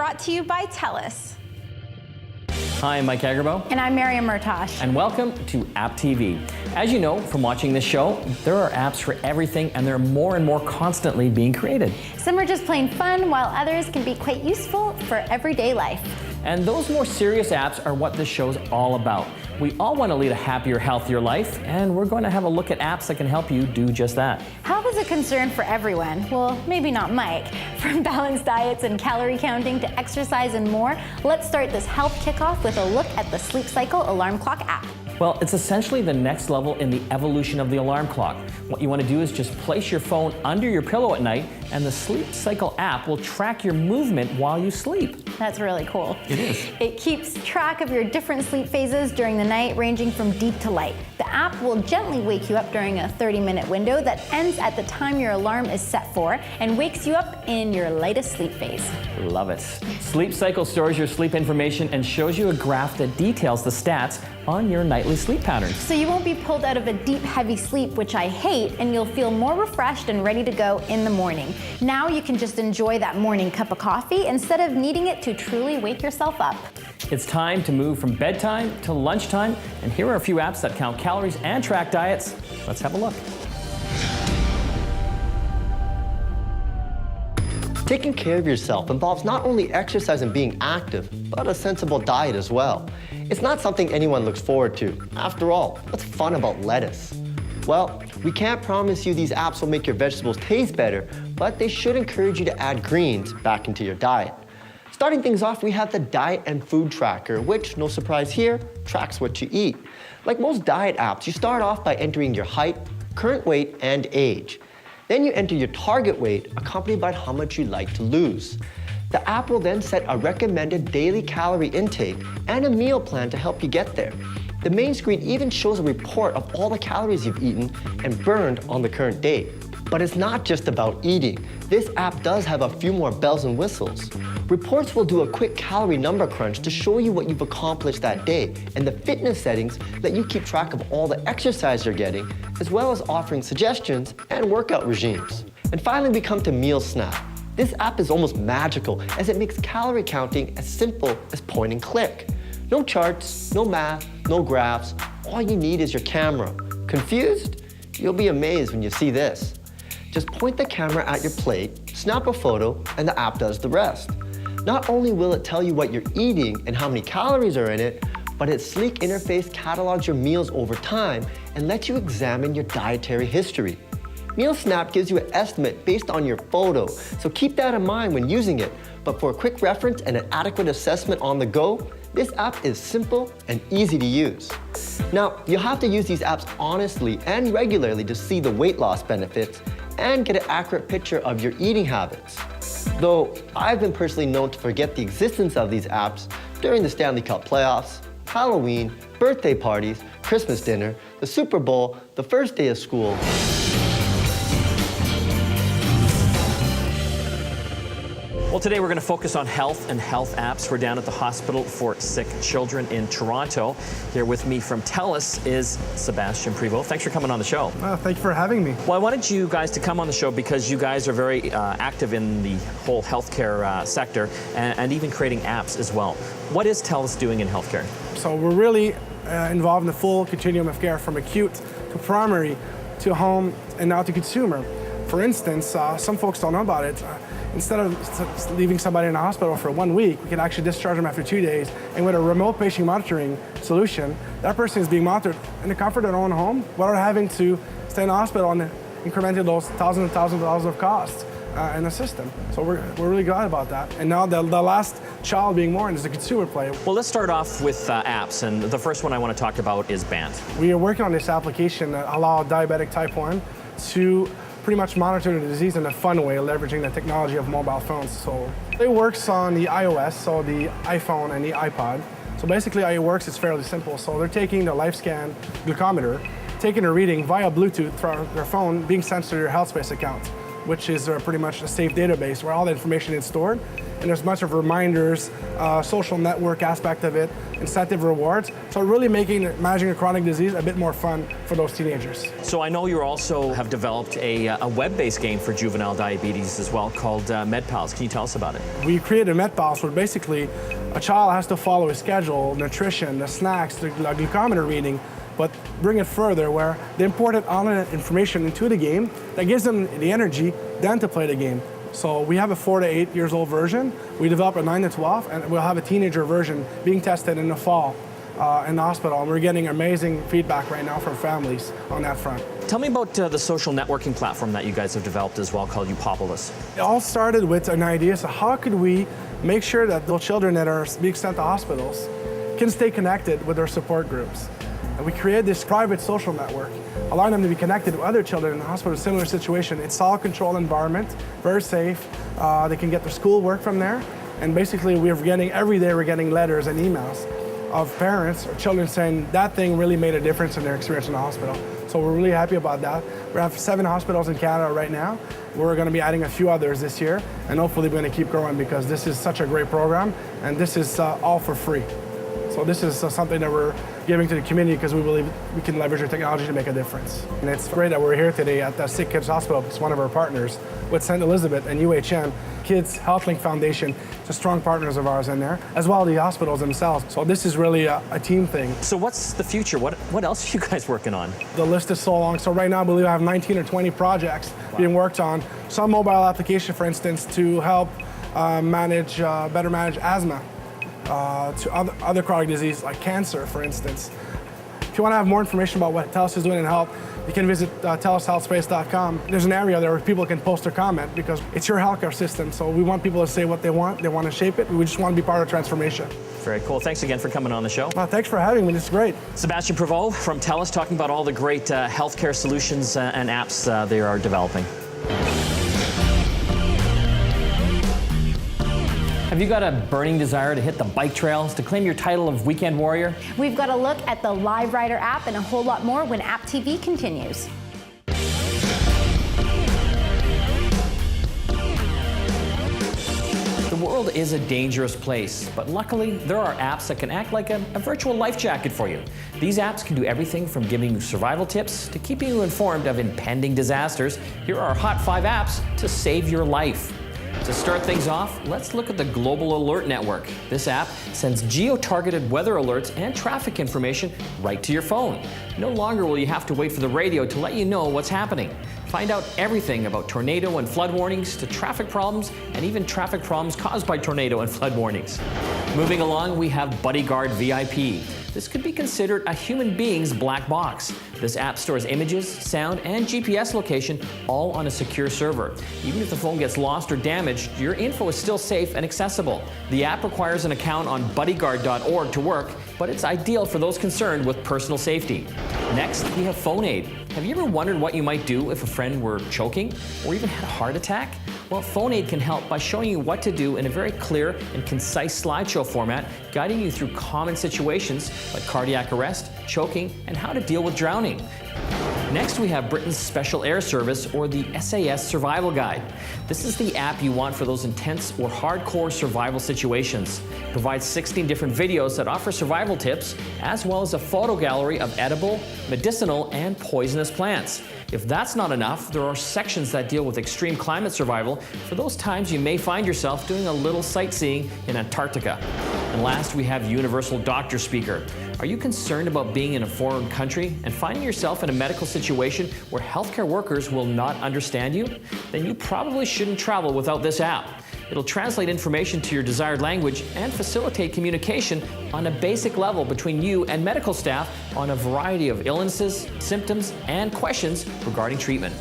brought to you by TELUS. Hi, I'm Mike Agerbo. And I'm Maryam Mehrtash. And welcome to AppTV. As you know from watching this show, there are apps for everything, and they're more and more constantly being created. Some are just plain fun, while others can be quite useful for everyday life. And those more serious apps are what this show's all about. We all want to lead a happier, healthier life, and we're going to have a look at apps that can help you do just that. Health is a concern for everyone. Well, maybe not Mike. From balanced diets and calorie counting to exercise and more, let's start this health kickoff with a look at the Sleep Cycle Alarm Clock app. Well, it's essentially the next level in the evolution of the alarm clock. What you want to do is just place your phone under your pillow at night, and the Sleep Cycle app will track your movement while you sleep. That's really cool. It is. It keeps track of your different sleep phases during the night, ranging from deep to light. The app will gently wake you up during a 30-minute window that ends at the time your alarm is set for and wakes you up in your lightest sleep phase. Love it. Sleep Cycle stores your sleep information and shows you a graph that details the stats on your nightly sleep patterns. So you won't be pulled out of a deep, heavy sleep, which I hate, and you'll feel more refreshed and ready to go in the morning. Now you can just enjoy that morning cup of coffee instead of needing it to truly wake yourself up. It's time to move from bedtime to lunchtime, and here are a few apps that count calories and track diets. Let's have a look. Taking care of yourself involves not only exercise and being active, but a sensible diet as well. It's not something anyone looks forward to. After all, what's fun about lettuce? Well, we can't promise you these apps will make your vegetables taste better, but they should encourage you to add greens back into your diet. Starting things off, we have the Diet and Food Tracker, which, no surprise here, tracks what you eat. Like most diet apps, you start off by entering your height, current weight, and age. Then you enter your target weight, accompanied by how much you'd like to lose. The app will then set a recommended daily calorie intake and a meal plan to help you get there. The main screen even shows a report of all the calories you've eaten and burned on the current date. But it's not just about eating. This app does have a few more bells and whistles. Reports will do a quick calorie number crunch to show you what you've accomplished that day, and the fitness settings let you keep track of all the exercise you're getting, as well as offering suggestions and workout regimes. And finally, we come to Meal Snap. This app is almost magical, as it makes calorie counting as simple as point and click. No charts, no math, no graphs. All you need is your camera. Confused? You'll be amazed when you see this. Just point the camera at your plate, snap a photo, and the app does the rest. Not only will it tell you what you're eating and how many calories are in it, but its sleek interface catalogs your meals over time and lets you examine your dietary history. Meal Snap gives you an estimate based on your photo, so keep that in mind when using it. But for a quick reference and an adequate assessment on the go, this app is simple and easy to use. Now, you'll have to use these apps honestly and regularly to see the weight loss benefits and get an accurate picture of your eating habits. Though I've been personally known to forget the existence of these apps during the Stanley Cup playoffs, Halloween, birthday parties, Christmas dinner, the Super Bowl, the first day of school. Well, today we're going to focus on health and health apps. We're down at the Hospital for Sick Children in Toronto. Here with me from TELUS is Sebastian Prevot. Thanks for coming on the show. Thank you for having me. Well, I wanted you guys to come on the show because you guys are very active in the whole healthcare sector and even creating apps as well. What is TELUS doing in healthcare? So we're really involved in the full continuum of care, from acute to primary to home and now to consumer. For instance, some folks don't know about it. Instead of leaving somebody in the hospital for 1 week, we can actually discharge them after 2 days. And with a remote patient monitoring solution, that person is being monitored in the comfort of their own home without having to stay in the hospital and incrementing those thousands and thousands of dollars of costs in the system. So we're really glad about that. And now the last child being born is a consumer play. Well, let's start off with apps. And the first one I want to talk about is Bant. We are working on this application that allows diabetic type 1 to pretty much monitor the disease in a fun way, leveraging the technology of mobile phones. So it works on the iOS, so the iPhone and the iPod. So basically how it works is fairly simple. So they're taking the LifeScan glucometer, taking a reading via Bluetooth through their phone, being sent to their Health Space account. which is pretty much a safe database where all the information is stored. And there's much of reminders, social network aspect of it, incentive rewards. So really making managing a chronic disease a bit more fun for those teenagers. So I know you also have developed a web-based game for juvenile diabetes as well called MedPalz. Can you tell us about it? We created MedPalz where basically a child has to follow a schedule, nutrition, the snacks, the glucometer reading, but bring it further where they imported all that information into the game that gives them the energy then to play the game. So we have a 4 to 8 years old version. We develop a 9 to 12, and we'll have a teenager version being tested in the fall in the hospital. And we're getting amazing feedback right now from families on that front. Tell me about the social networking platform that you guys have developed as well called Upopolis. It all started with an idea, so how could we make sure that those children that are being sent to hospitals can stay connected with their support groups? And we created this private social network, allowing them to be connected with other children in the hospital in a similar situation. It's all controlled environment, very safe. They can get their school work from there. And basically every day we're getting letters and emails of parents or children saying that thing really made a difference in their experience in the hospital. So we're really happy about that. We have 7 hospitals in Canada right now. We're going to be adding a few others this year, and hopefully we're going to keep growing because this is such a great program, and this is all for free. So this is something that we're giving to the community because we believe we can leverage our technology to make a difference. And it's great that we're here today at the Sick Kids Hospital. It's one of our partners with St. Elizabeth and UHM. Kids Health Link Foundation, it's a strong partners of ours in there, as well as the hospitals themselves. So this is really a team thing. So what's the future? What else are you guys working on? The list is so long. So right now I believe I have 19 or 20 projects being worked on. Some mobile application, for instance, to help better manage asthma. To other chronic disease like cancer, for instance. If you want to have more information about what TELUS is doing in health, you can visit TELUSHealthSpace.com. There's an area there where people can post their comment because it's your healthcare system. So we want people to say what they want to shape it. We just want to be part of transformation. Very cool. Thanks again for coming on the show. Thanks for having me. It's great. Sebastian Prévost from TELUS talking about all the great healthcare solutions and apps they are developing. Have you got a burning desire to hit the bike trails, to claim your title of weekend warrior? We've got a look at the LiveRider app and a whole lot more when AppTV continues. The world is a dangerous place, but luckily there are apps that can act like a virtual life jacket for you. These apps can do everything from giving you survival tips to keeping you informed of impending disasters. Here are Hot 5 apps to save your life. To start things off, let's look at the Global Alert Network. This app sends geo-targeted weather alerts and traffic information right to your phone. No longer will you have to wait for the radio to let you know what's happening. Find out everything about tornado and flood warnings to traffic problems and even traffic problems caused by tornado and flood warnings. Moving along, we have Bodyguard VIP. This could be considered a human being's black box. This app stores images, sound, and GPS location all on a secure server. Even if the phone gets lost or damaged, your info is still safe and accessible. The app requires an account on bodyguard.org to work, but it's ideal for those concerned with personal safety. Next, we have PhoneAid. Have you ever wondered what you might do if a friend were choking or even had a heart attack? Well, PhoneAid can help by showing you what to do in a very clear and concise slideshow format, guiding you through common situations like cardiac arrest, choking, and how to deal with drowning. Next, we have Britain's Special Air Service, or the SAS Survival Guide. This is the app you want for those intense or hardcore survival situations. It provides 16 different videos that offer survival tips, as well as a photo gallery of edible, medicinal, and poisonous plants. If that's not enough, there are sections that deal with extreme climate survival for those times you may find yourself doing a little sightseeing in Antarctica. And last, we have Universal Doctor Speaker. Are you concerned about being in a foreign country and finding yourself in a medical situation where healthcare workers will not understand you? Then you probably shouldn't travel without this app. It'll translate information to your desired language and facilitate communication on a basic level between you and medical staff on a variety of illnesses, symptoms, and questions regarding treatment.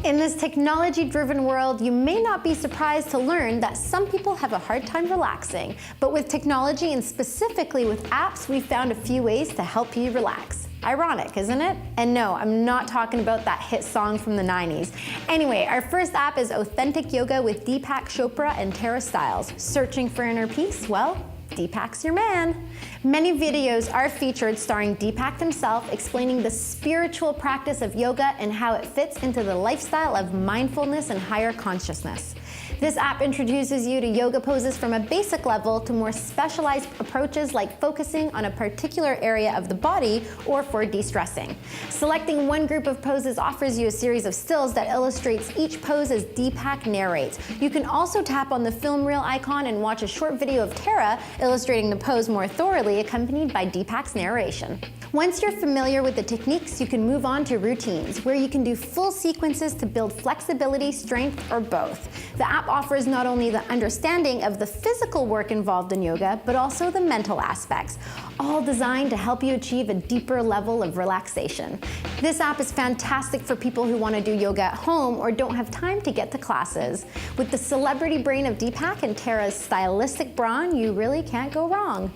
In this technology-driven world, you may not be surprised to learn that some people have a hard time relaxing. But with technology, and specifically with apps, we found a few ways to help you relax. Ironic, isn't it? And no, I'm not talking about that hit song from the 90s. Anyway, our first app is Authentic Yoga with Deepak Chopra and Tara Stiles. Searching for inner peace? Well, Deepak's your man. Many videos are featured starring Deepak himself explaining the spiritual practice of yoga and how it fits into the lifestyle of mindfulness and higher consciousness. This app introduces you to yoga poses from a basic level to more specialized approaches like focusing on a particular area of the body or for de-stressing. Selecting one group of poses offers you a series of stills that illustrates each pose as Deepak narrates. You can also tap on the film reel icon and watch a short video of Tara illustrating the pose more thoroughly, accompanied by Deepak's narration. Once you're familiar with the techniques, you can move on to routines, where you can do full sequences to build flexibility, strength, or both. The app offers not only the understanding of the physical work involved in yoga, but also the mental aspects, all designed to help you achieve a deeper level of relaxation. This app is fantastic for people who want to do yoga at home or don't have time to get to classes. With the celebrity brain of Deepak and Tara's stylistic brawn, you really can't go wrong.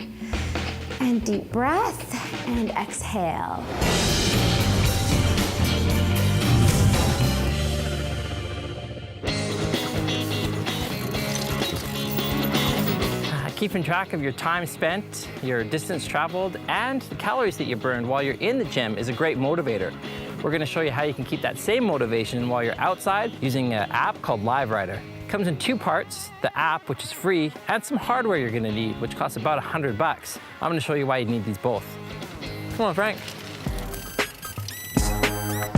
And deep breath and exhale. Keeping track of your time spent, your distance traveled, and the calories that you burned while you're in the gym is a great motivator. We're going to show you how you can keep that same motivation while you're outside using an app called LiveRider. It comes in two parts, the app, which is free, and some hardware you're going to need, which costs about $100. I'm going to show you why you need these both. Come on, Frank.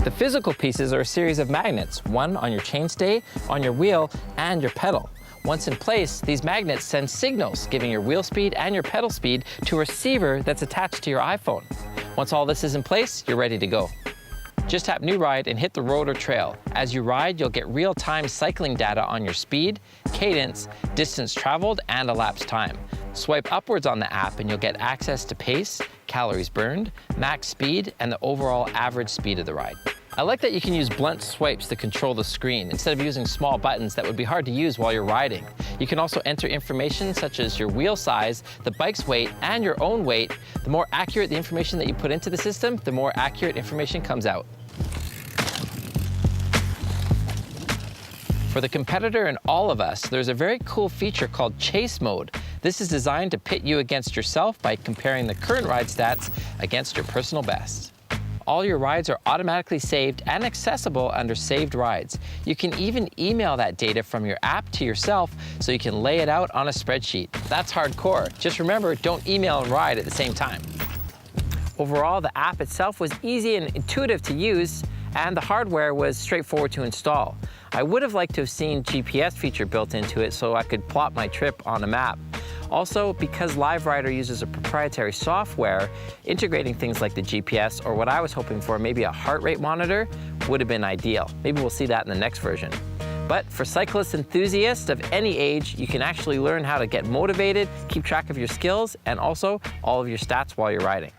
The physical pieces are a series of magnets, one on your chainstay, on your wheel, and your pedal. Once in place, these magnets send signals, giving your wheel speed and your pedal speed to a receiver that's attached to your iPhone. Once all this is in place, you're ready to go. Just tap New Ride and hit the road or trail. As you ride, you'll get real-time cycling data on your speed, cadence, distance traveled, and elapsed time. Swipe upwards on the app and you'll get access to pace, calories burned, max speed, and the overall average speed of the ride. I like that you can use blunt swipes to control the screen instead of using small buttons that would be hard to use while you're riding. You can also enter information such as your wheel size, the bike's weight, and your own weight. The more accurate the information that you put into the system, the more accurate information comes out. For the competitor and all of us, there's a very cool feature called Chase Mode. This is designed to pit you against yourself by comparing the current ride stats against your personal best. All your rides are automatically saved and accessible under Saved Rides. You can even email that data from your app to yourself so you can lay it out on a spreadsheet. That's hardcore. Just remember, don't email and ride at the same time. Overall, the app itself was easy and intuitive to use, and the hardware was straightforward to install. I would have liked to have seen GPS feature built into it so I could plot my trip on a map. Also, because LiveRider uses a proprietary software, integrating things like the GPS or what I was hoping for, maybe a heart rate monitor, would have been ideal. Maybe we'll see that in the next version. But for cyclist enthusiasts of any age, you can actually learn how to get motivated, keep track of your skills, and also all of your stats while you're riding.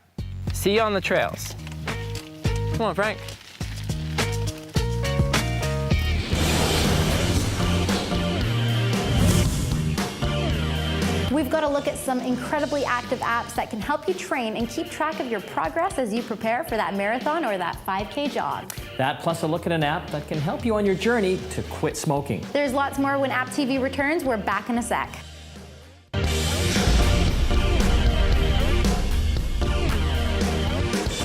See you on the trails. Come on, Frank. We've got to look at some incredibly active apps that can help you train and keep track of your progress as you prepare for that marathon or that 5K jog. That plus a look at an app that can help you on your journey to quit smoking. There's lots more when AppTV returns. We're back in a sec.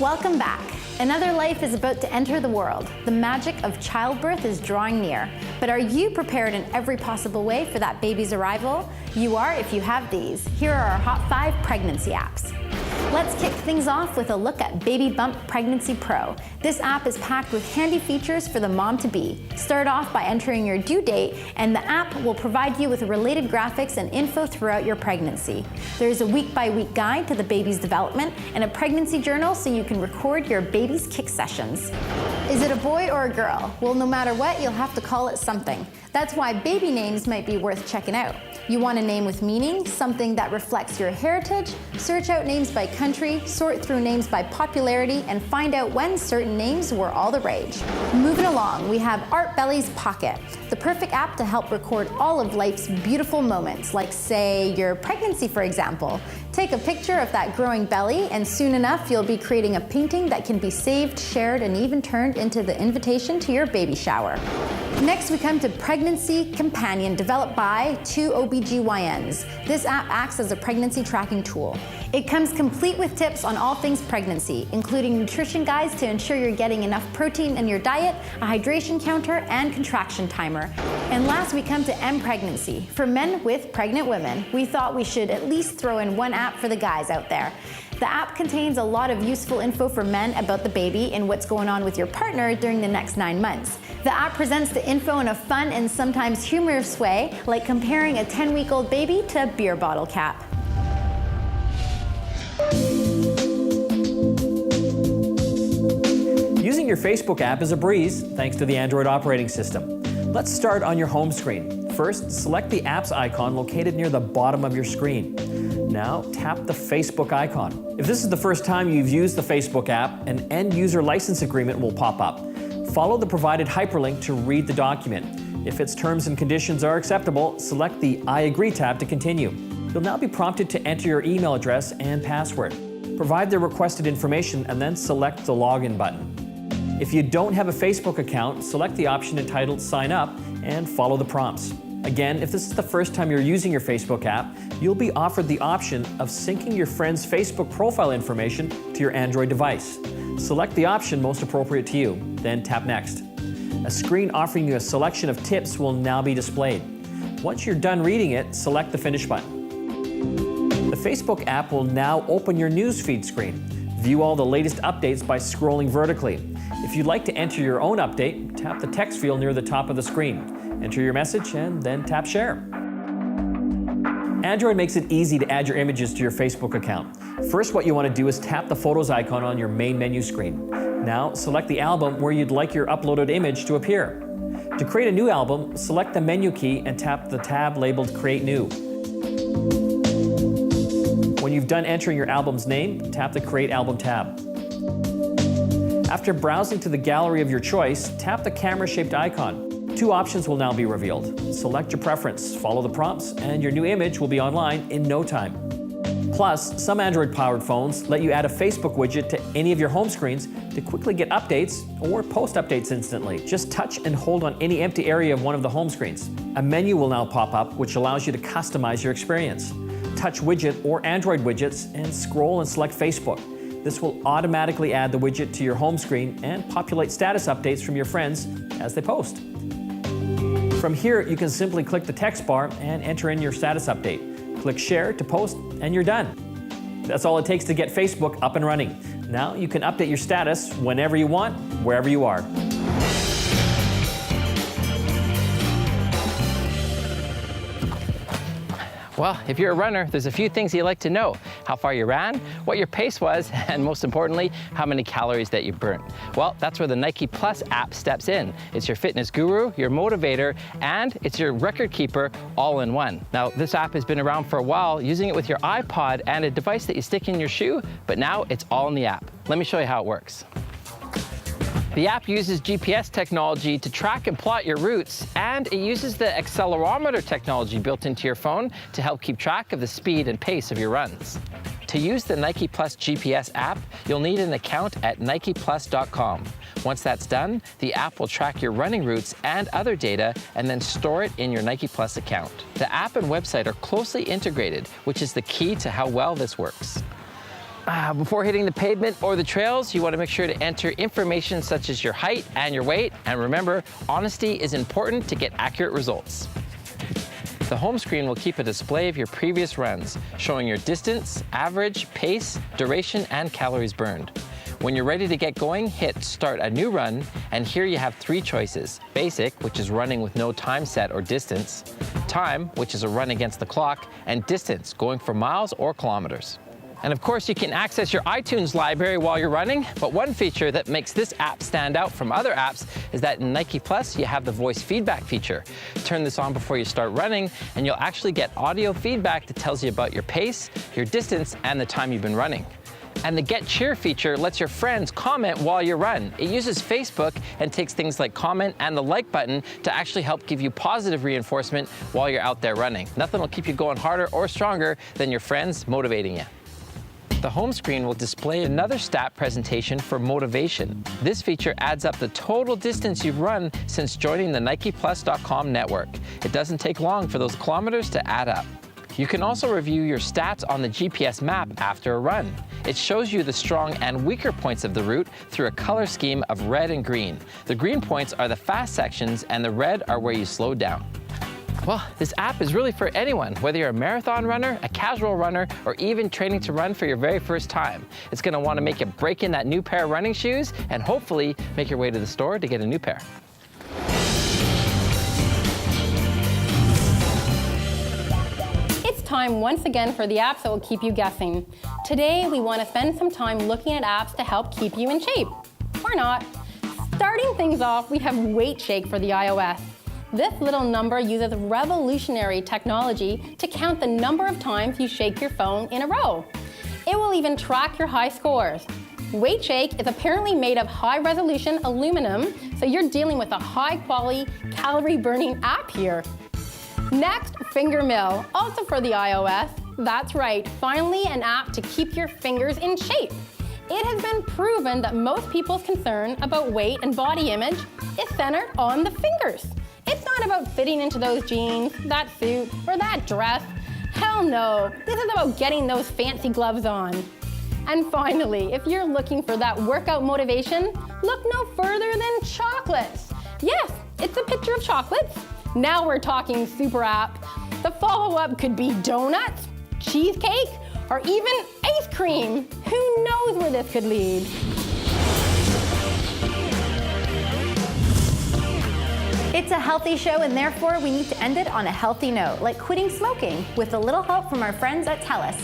Welcome back. Another life is about to enter the world. The magic of childbirth is drawing near. But are you prepared in every possible way for that baby's arrival? You are if you have these. Here are our Hot 5 pregnancy apps. Let's kick things off with a look at Baby Bump Pregnancy Pro. This app is packed with handy features for the mom-to-be. Start off by entering your due date, and the app will provide you with related graphics and info throughout your pregnancy. There's a week-by-week guide to the baby's development and a pregnancy journal so you can record your baby's kick sessions. Is it a boy or a girl? Well, no matter what, you'll have to call it something. That's why baby names might be worth checking out. You want a name with meaning, something that reflects your heritage? Search out names by country, sort through names by popularity, and find out when certain names were all the rage. Moving along, we have Art Belly's Pocket, the perfect app to help record all of life's beautiful moments, like say your pregnancy, for example. Take a picture of that growing belly, and soon enough you'll be creating a painting that can be saved, shared, and even turned into the invitation to your baby shower. Next, we come to Pregnancy Companion, developed by two OBGYNs. This app acts as a pregnancy tracking tool. It comes complete with tips on all things pregnancy, including nutrition guides to ensure you're getting enough protein in your diet, a hydration counter, and contraction timer. And last, we come to M-Pregnancy. For men with pregnant women, we thought we should at least throw in one app for the guys out there. The app contains a lot of useful info for men about the baby and what's going on with your partner during the next 9 months. The app presents the info in a fun and sometimes humorous way, like comparing a 10-week-old baby to a beer bottle cap. Using your Facebook app is a breeze thanks to the Android operating system. Let's start on your home screen. First, select the app's icon located near the bottom of your screen. Now, tap the Facebook icon. If this is the first time you've used the Facebook app, an end-user license agreement will pop up. Follow the provided hyperlink to read the document. If its terms and conditions are acceptable, select the I agree tab to continue. You'll now be prompted to enter your email address and password. Provide the requested information and then select the login button. If you don't have a Facebook account, select the option entitled Sign Up and follow the prompts. Again, if this is the first time you're using your Facebook app, you'll be offered the option of syncing your friend's Facebook profile information to your Android device. Select the option most appropriate to you, then tap Next. A screen offering you a selection of tips will now be displayed. Once you're done reading it, select the Finish button. The Facebook app will now open your newsfeed screen. View all the latest updates by scrolling vertically. If you'd like to enter your own update, tap the text field near the top of the screen. Enter your message and then tap Share. Android makes it easy to add your images to your Facebook account. First, what you want to do is tap the Photos icon on your main menu screen. Now, select the album where you'd like your uploaded image to appear. To create a new album, select the menu key and tap the tab labeled Create New. When you've done entering your album's name, tap the Create Album tab. After browsing to the gallery of your choice, tap the camera-shaped icon. Two options will now be revealed. Select your preference, follow the prompts, and your new image will be online in no time. Plus, some Android-powered phones let you add a Facebook widget to any of your home screens to quickly get updates or post updates instantly. Just touch and hold on any empty area of one of the home screens. A menu will now pop up which allows you to customize your experience. Touch Widget or Android widgets and scroll and select Facebook. This will automatically add the widget to your home screen and populate status updates from your friends as they post. From here, you can simply click the text bar and enter in your status update. Click Share to post, and you're done. That's all it takes to get Facebook up and running. Now you can update your status whenever you want, wherever you are. Well, if you're a runner, there's a few things you like to know. How far you ran, what your pace was, and most importantly, how many calories that you burnt. Well, that's where the Nike Plus app steps in. It's your fitness guru, your motivator, and it's your record keeper all in one. Now, this app has been around for a while, using it with your iPod and a device that you stick in your shoe, but now it's all in the app. Let me show you how it works. The app uses GPS technology to track and plot your routes, and it uses the accelerometer technology built into your phone to help keep track of the speed and pace of your runs. To use the Nike Plus GPS app, you'll need an account at NikePlus.com. Once that's done, the app will track your running routes and other data and then store it in your Nike Plus account. The app and website are closely integrated, which is the key to how well this works. Before hitting the pavement or the trails, you want to make sure to enter information such as your height and your weight. And remember, honesty is important to get accurate results. The home screen will keep a display of your previous runs, showing your distance, average, pace, duration, and calories burned. When you're ready to get going, hit Start a New Run, and here you have three choices. Basic, which is running with no time set or distance. Time, which is a run against the clock. And distance, going for miles or kilometers. And of course, you can access your iTunes library while you're running, but one feature that makes this app stand out from other apps is that in Nike Plus, you have the voice feedback feature. Turn this on before you start running, and you'll actually get audio feedback that tells you about your pace, your distance, and the time you've been running. And the Get Cheer feature lets your friends comment while you run. It uses Facebook and takes things like comment and the like button to actually help give you positive reinforcement while you're out there running. Nothing will keep you going harder or stronger than your friends motivating you. The home screen will display another stat presentation for motivation. This feature adds up the total distance you've run since joining the NikePlus.com network. It doesn't take long for those kilometers to add up. You can also review your stats on the GPS map after a run. It shows you the strong and weaker points of the route through a color scheme of red and green. The green points are the fast sections and the red are where you slow down. Well, this app is really for anyone, whether you're a marathon runner, a casual runner, or even training to run for your very first time. It's going to want to make you break in that new pair of running shoes and hopefully make your way to the store to get a new pair. It's time once again for the apps that will keep you guessing. Today, we want to spend some time looking at apps to help keep you in shape. Or not. Starting things off, we have Weight Shake for the iOS. This little number uses revolutionary technology to count the number of times you shake your phone in a row. It will even track your high scores. Weight Shake is apparently made of high-resolution aluminum, so you're dealing with a high-quality, calorie-burning app here. Next, Finger Mill, also for the iOS. That's right, finally an app to keep your fingers in shape. It has been proven that most people's concern about weight and body image is centered on the fingers. It's not about fitting into those jeans, that suit, or that dress. Hell no, this is about getting those fancy gloves on. And finally, if you're looking for that workout motivation, look no further than chocolates. Yes, it's a picture of chocolates. Now we're talking super app. The follow-up could be donuts, cheesecake, or even ice cream. Who knows where this could lead? It's a healthy show, and therefore we need to end it on a healthy note, like quitting smoking, with a little help from our friends at TELUS.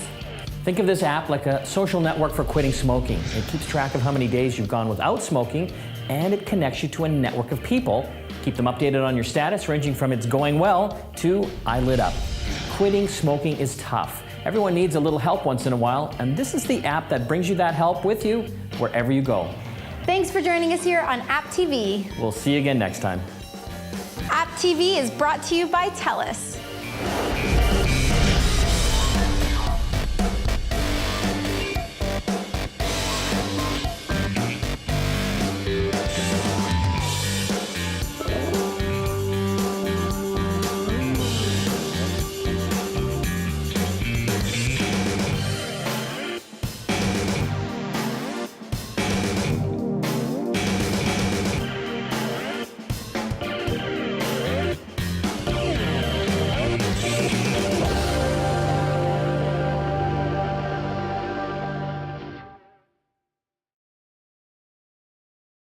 Think of this app like a social network for quitting smoking. It keeps track of how many days you've gone without smoking, and it connects you to a network of people. Keep them updated on your status, ranging from it's going well to I lit up. Quitting smoking is tough. Everyone needs a little help once in a while, and this is the app that brings you that help with you wherever you go. Thanks for joining us here on AppTV. We'll see you again next time. AppTV is brought to you by TELUS.